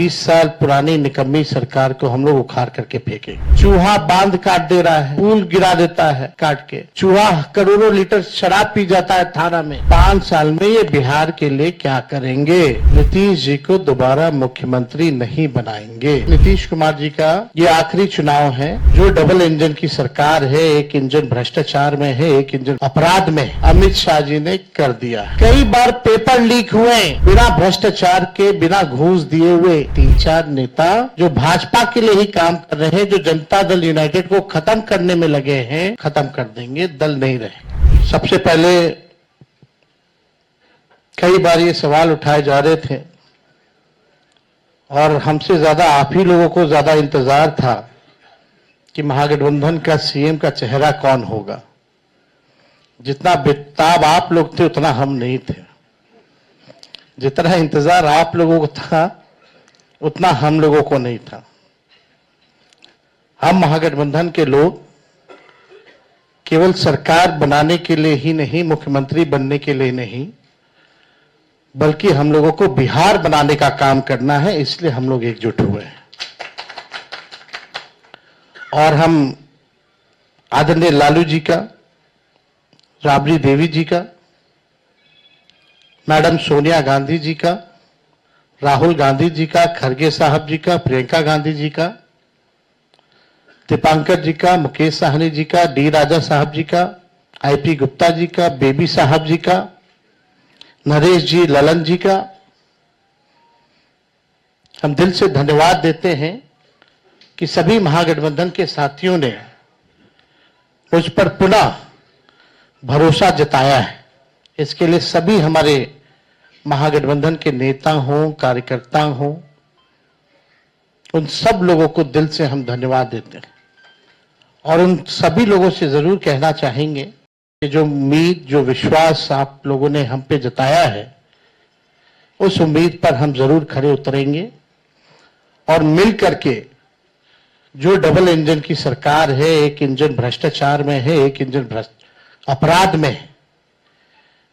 20 साल पुरानी निकम्मी सरकार को हम लोग उखाड़ करके फेंके। चूहा बांध काट दे रहा है, पुल गिरा देता है काट के, चूहा करोड़ों लीटर शराब पी जाता है थाना में। 5 साल में ये बिहार के लिए क्या करेंगे? नीतीश जी को दोबारा मुख्यमंत्री नहीं बनाएंगे। नीतीश कुमार जी का ये आखिरी चुनाव है। जो डबल इंजन की सरकार है, एक इंजन भ्रष्टाचार में है, एक इंजन अपराध में, अमित शाह जी ने कर दिया। कई बार पेपर लीक हुए बिना भ्रष्टाचार के, बिना घूस दिए हुए। 3-4 नेता जो भाजपा के लिए ही काम कर रहे हैं, जो जनता दल यूनाइटेड को खत्म करने में लगे हैं, खत्म कर देंगे, दल नहीं रहे। सबसे पहले कई बार ये सवाल उठाए जा रहे थे और हमसे ज्यादा आप ही लोगों को ज्यादा इंतजार था कि महागठबंधन का सीएम का चेहरा कौन होगा। जितना बेताब आप लोग थे उतना हम नहीं थे। जितना इंतजार आप लोगों को था उतना हम लोगों को नहीं था। हम महागठबंधन के लोग केवल सरकार बनाने के लिए ही नहीं, मुख्यमंत्री बनने के लिए नहीं, बल्कि हम लोगों को बिहार बनाने का काम करना है। इसलिए हम लोग एकजुट हुए हैं और हम आदरणीय लालू जी का, राबड़ी देवी जी का, मैडम सोनिया गांधी जी का, राहुल गांधी जी का, खरगे साहब जी का, प्रियंका गांधी जी का, दीपांकर जी का, मुकेश साहनी जी का, डी राजा साहब जी का, आईपी गुप्ता जी का, बेबी साहब जी का, नरेश जी, ललन जी का हम दिल से धन्यवाद देते हैं कि सभी महागठबंधन के साथियों ने मुझ पर पुनः भरोसा जताया है। इसके लिए सभी हमारे महागठबंधन के नेता हों, कार्यकर्ता हों, उन सब लोगों को दिल से हम धन्यवाद देते हैं और उन सभी लोगों से जरूर कहना चाहेंगे कि जो उम्मीद, जो विश्वास आप लोगों ने हम पे जताया है, उस उम्मीद पर हम जरूर खरे उतरेंगे और मिल करके जो डबल इंजन की सरकार है, एक इंजन भ्रष्टाचार में है, एक इंजन अपराध में है,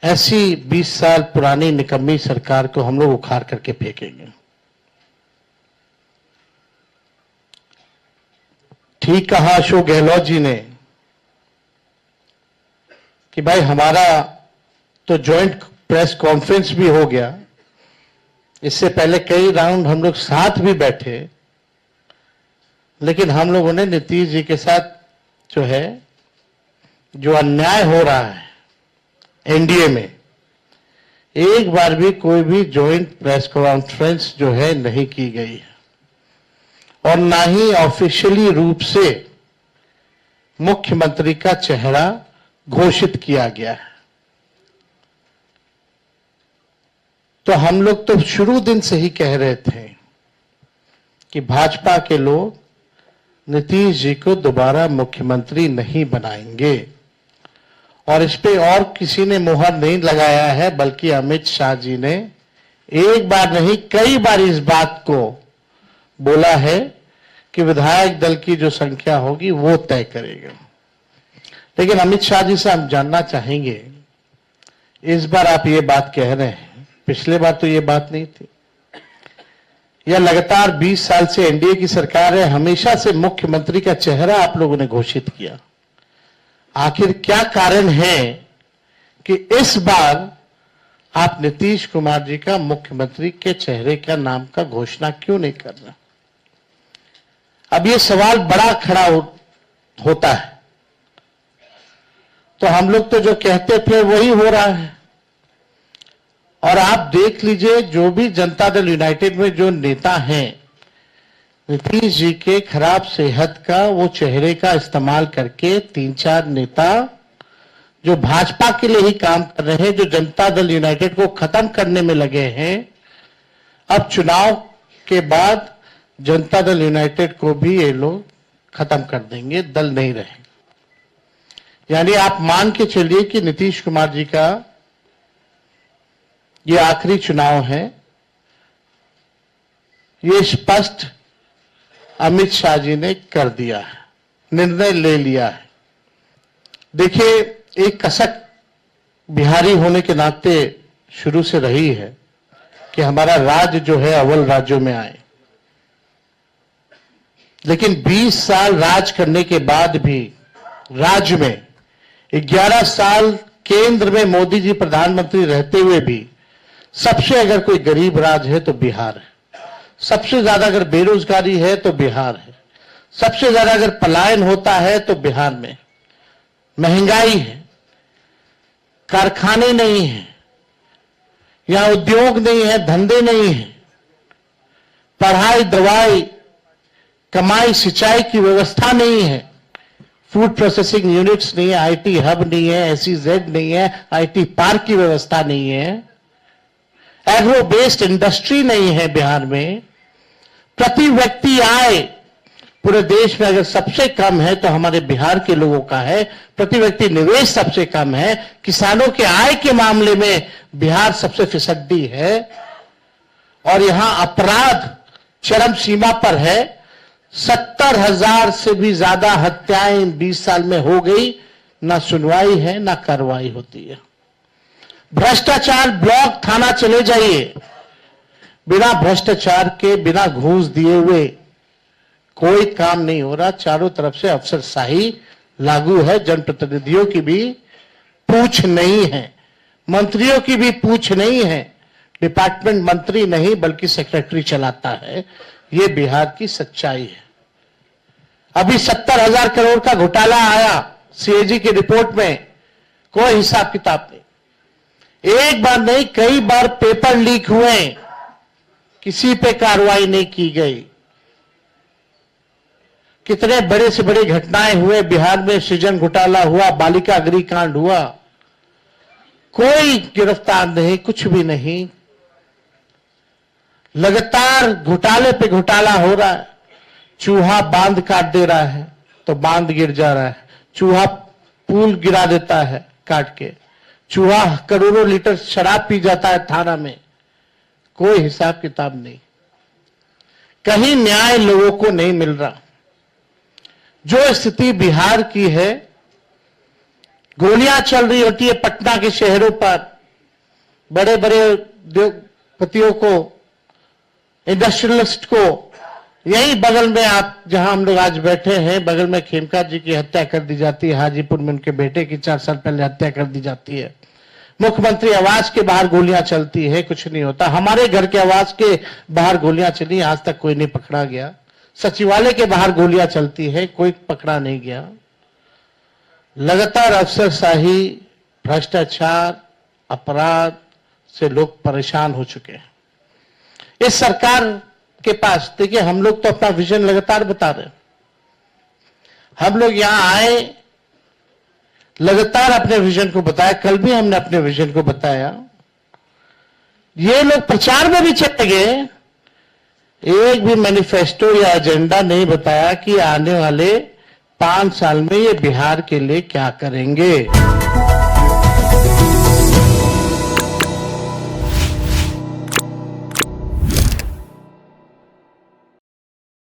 ऐसी 20 साल पुरानी निकम्मी सरकार को हम लोग उखाड़ करके फेंकेंगे। ठीक कहा अशोक गहलोत जी ने कि भाई हमारा तो जॉइंट प्रेस कॉन्फ्रेंस भी हो गया, इससे पहले कई राउंड हम लोग साथ भी बैठे, लेकिन हम लोगों ने नीतीश जी के साथ जो है, जो अन्याय हो रहा है एनडीए में, एक बार भी कोई भी जॉइंट प्रेस कॉन्फ्रेंस जो है नहीं की गई है और ना ही ऑफिशियली रूप से मुख्यमंत्री का चेहरा घोषित किया गया है। तो हम लोग तो शुरू दिन से ही कह रहे थे कि भाजपा के लोग नीतीश जी को दोबारा मुख्यमंत्री नहीं बनाएंगे और इस पे और किसी ने मुहर नहीं लगाया है, बल्कि अमित शाह जी ने एक बार नहीं कई बार इस बात को बोला है कि विधायक दल की जो संख्या होगी वो तय करेगा। लेकिन अमित शाह जी से हम जानना चाहेंगे, इस बार आप ये बात कह रहे हैं, पिछले बार तो ये बात नहीं थी। यह लगातार 20 साल से एनडीए की सरकार है, हमेशा से मुख्यमंत्री का चेहरा आप लोगों ने घोषित किया। आखिर क्या कारण है कि इस बार आप नीतीश कुमार जी का मुख्यमंत्री के चेहरे का नाम का घोषणा क्यों नहीं कर रहे? अब ये सवाल बड़ा खड़ा होता है। तो हम लोग तो जो कहते थे वही हो रहा है और आप देख लीजिए, जो भी जनता दल यूनाइटेड में जो नेता हैं, नीतीश जी के खराब सेहत का वो चेहरे का इस्तेमाल करके 3-4 नेता जो भाजपा के लिए ही काम कर रहे हैं, जो जनता दल यूनाइटेड को खत्म करने में लगे हैं, अब चुनाव के बाद जनता दल यूनाइटेड को भी ये लोग खत्म कर देंगे, दल नहीं रहेंगे। यानी आप मान के चलिए कि नीतीश कुमार जी का ये आखिरी चुनाव है। ये स्पष्ट अमित शाह जी ने कर दिया है, निर्णय ले लिया है। देखिए, एक कसक बिहारी होने के नाते शुरू से रही है कि हमारा राज्य जो है अव्वल राज्यों में आए। लेकिन 20 साल राज करने के बाद भी राज्य में 11 साल केंद्र में मोदी जी प्रधानमंत्री रहते हुए भी सबसे अगर कोई गरीब राज्य है तो बिहार है, सबसे ज्यादा अगर बेरोजगारी है तो बिहार है, सबसे ज्यादा अगर पलायन होता है तो बिहार में, महंगाई है, कारखाने नहीं है, यहां उद्योग नहीं है, धंधे नहीं है, पढ़ाई दवाई कमाई सिंचाई की व्यवस्था नहीं है, फूड प्रोसेसिंग यूनिट्स नहीं है, आईटी हब नहीं है, एसईजेड नहीं है, आईटी पार्क की व्यवस्था नहीं है, एग्रो बेस्ड इंडस्ट्री नहीं है बिहार में। प्रति व्यक्ति आय पूरे देश में अगर सबसे कम है तो हमारे बिहार के लोगों का है। प्रति व्यक्ति निवेश सबसे कम है। किसानों के आय के मामले में बिहार सबसे फिसड्डी है और यहां अपराध चरम सीमा पर है। 70,000 से भी ज्यादा हत्याएं 20 साल में हो गई, ना सुनवाई है ना कार्रवाई होती है। भ्रष्टाचार ब्लॉक थाना चले जाइए, बिना भ्रष्टाचार के बिना घूस दिए हुए कोई काम नहीं हो रहा। चारों तरफ से अफसरशाही लागू है, जनप्रतिनिधियों की भी पूछ नहीं है, मंत्रियों की भी पूछ नहीं है। डिपार्टमेंट मंत्री नहीं बल्कि सेक्रेटरी चलाता है। ये बिहार की सच्चाई है। अभी 70,000 करोड़ का घोटाला आया सीएजी की रिपोर्ट में, कोई हिसाब किताब नहीं। एक बार नहीं कई बार पेपर लीक हुए, किसी पे कार्रवाई नहीं की गई। कितने बड़े से बड़े घटनाएं हुए बिहार में, सृजन घोटाला हुआ, बालिका अग्निकांड हुआ, कोई गिरफ्तार नहीं, कुछ भी नहीं। लगातार घोटाले पे घोटाला हो रहा है। चूहा बांध काट दे रहा है तो बांध गिर जा रहा है, चूहा पुल गिरा देता है काट के, चूहा करोड़ों लीटर शराब पी जाता है थाना में, कोई हिसाब किताब नहीं। कहीं न्याय लोगों को नहीं मिल रहा। जो स्थिति बिहार की है, गोलियां चल रही होती है पटना के शहरों पर, बड़े बड़े उद्योगपतियों को, इंडस्ट्रियलिस्ट को। यही बगल में आप जहां हम लोग आज बैठे हैं, बगल में खेमका जी की हत्या कर दी जाती है, हाजीपुर में उनके बेटे की 4 साल पहले हत्या कर दी जाती है। मुख्यमंत्री आवास के बाहर गोलियां चलती है, कुछ नहीं होता। हमारे घर के आवास के बाहर गोलियां चली, आज तक कोई नहीं पकड़ा गया। सचिवालय के बाहर गोलियां चलती है, कोई पकड़ा नहीं गया। लगातार अफसरशाही, भ्रष्टाचार, अपराध से लोग परेशान हो चुके हैं। इस सरकार के पास देखिए, हम लोग तो अपना विजन लगातार बता रहे हैं। हम लोग यहां आए, लगातार अपने विजन को बताया, कल भी हमने अपने विजन को बताया। ये लोग प्रचार में भी चले गए, एक भी मैनिफेस्टो या एजेंडा नहीं बताया कि आने वाले 5 साल में ये बिहार के लिए क्या करेंगे।